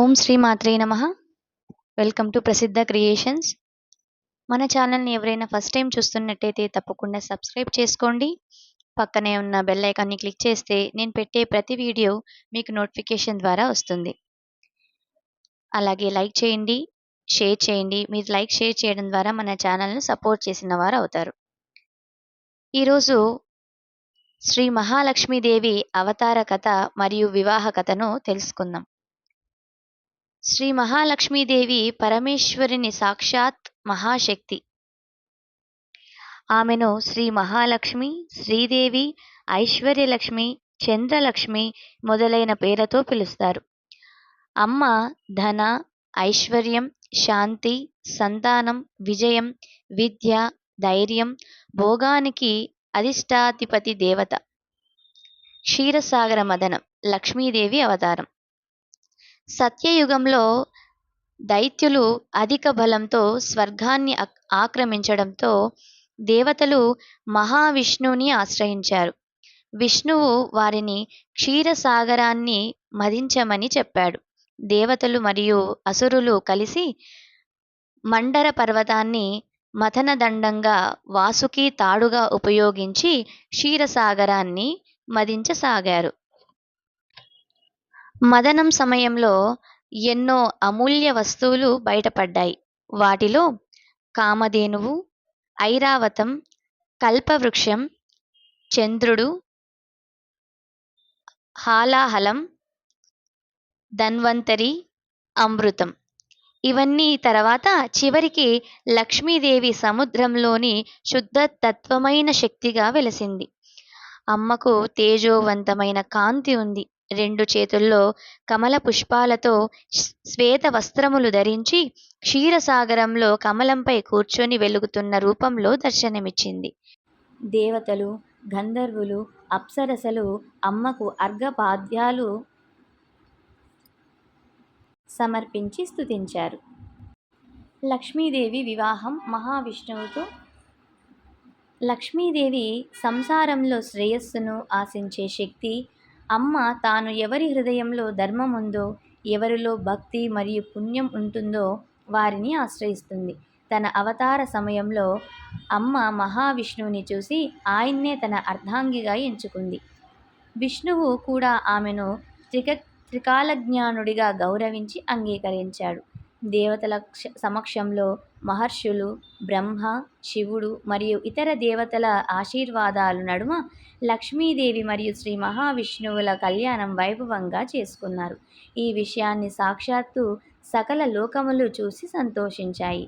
ఓం శ్రీ మాత్రే నమః. Welcome to ప్రసిద్ధ creations. మన ఛానల్ని ఎవరైనా ఫస్ట్ టైం చూస్తున్నట్టయితే తప్పకుండా సబ్స్క్రైబ్ చేసుకోండి. పక్కనే ఉన్న బెల్ ఐకాన్ని క్లిక్ చేస్తే నేను పెట్టే ప్రతి వీడియో మీకు నోటిఫికేషన్ ద్వారా వస్తుంది. అలాగే లైక్ చేయండి, షేర్ చేయండి. మీరు లైక్, షేర్ చేయడం ద్వారా మన ఛానల్ను సపోర్ట్ చేసిన వారు అవుతారు. ఈరోజు శ్రీ మహాలక్ష్మీదేవి అవతార కథ మరియు వివాహ కథను తెలుసుకుందాం. శ్రీ మహాలక్ష్మీదేవి పరమేశ్వరుని సాక్షాత్ మహాశక్తి. ఆమెను శ్రీ మహాలక్ష్మి, శ్రీదేవి, ఐశ్వర్యలక్ష్మి, చంద్రలక్ష్మి మొదలైన పేర్లతో పిలుస్తారు. అమ్మ ధన, ఐశ్వర్యం, శాంతి, సంతానం, విజయం, విద్య, ధైర్యం, భోగానికి అధిష్టాధిపతి దేవత. క్షీరసాగర మదనం లక్ష్మీదేవి అవతారం. సత్యయుగంలో దైత్యులు అధిక బలంతో స్వర్గాన్ని ఆక్రమించడంతో దేవతలు మహావిష్ణువుని ఆశ్రయించారు. విష్ణువు వారిని క్షీరసాగరాన్ని మదించమని చెప్పాడు. దేవతలు మరియు అసురులు కలిసి మండర పర్వతాన్ని మథనదండంగా, వాసుకి తాడుగా ఉపయోగించి క్షీరసాగరాన్ని మదించసాగారు. మదనం సమయంలో ఎన్నో అమూల్య వస్తువులు బయటపడ్డాయి. వాటిలో కామధేనువు, ఐరావతం, కల్పవృక్షం, చంద్రుడు, హాలాహలం, ధన్వంతరి, అమృతం. ఇవన్నీ తర్వాత చివరికి లక్ష్మీదేవి సముద్రంలోని శుద్ధ తత్వమైన శక్తిగా వెలసింది. అమ్మకు తేజోవంతమైన కాంతి ఉంది. 2 చేతుల్లో కమల పుష్పాలతో శ్వేత వస్త్రములు ధరించి క్షీరసాగరంలో కమలంపై కూర్చొని వెలుగుతున్న రూపంలో దర్శనమిచ్చింది. దేవతలు, గంధర్వులు, అప్సరసలు అమ్మకు అర్ఘపాద్యాలు సమర్పించి స్తుతించారు. లక్ష్మీదేవి వివాహం మహావిష్ణువుతో. లక్ష్మీదేవి సంసారంలో శ్రేయస్సును ఆశించే శక్తి. అమ్మ తాను ఎవరి హృదయంలో ధర్మం ఉందో, ఎవరిలో భక్తి మరియు పుణ్యం ఉంటుందో వారిని ఆశ్రయిస్తుంది. తన అవతార సమయంలో అమ్మ మహావిష్ణువుని చూసి ఆయన్నే తన అర్ధాంగిగా ఎంచుకుంది. విష్ణువు కూడా ఆమెను త్రికాలజ్ఞానుడిగా గౌరవించి అంగీకరించాడు. దేవతల సమక్షంలో మహర్షులు, బ్రహ్మ, శివుడు మరియు ఇతర దేవతల ఆశీర్వాదాల నడుమ లక్ష్మీదేవి మరియు శ్రీ మహావిష్ణువుల కళ్యాణం వైభవంగా చేసుకున్నారు. ఈ విషయాన్ని సాక్షాత్తు సకల లోకములు చూసి సంతోషించాయి.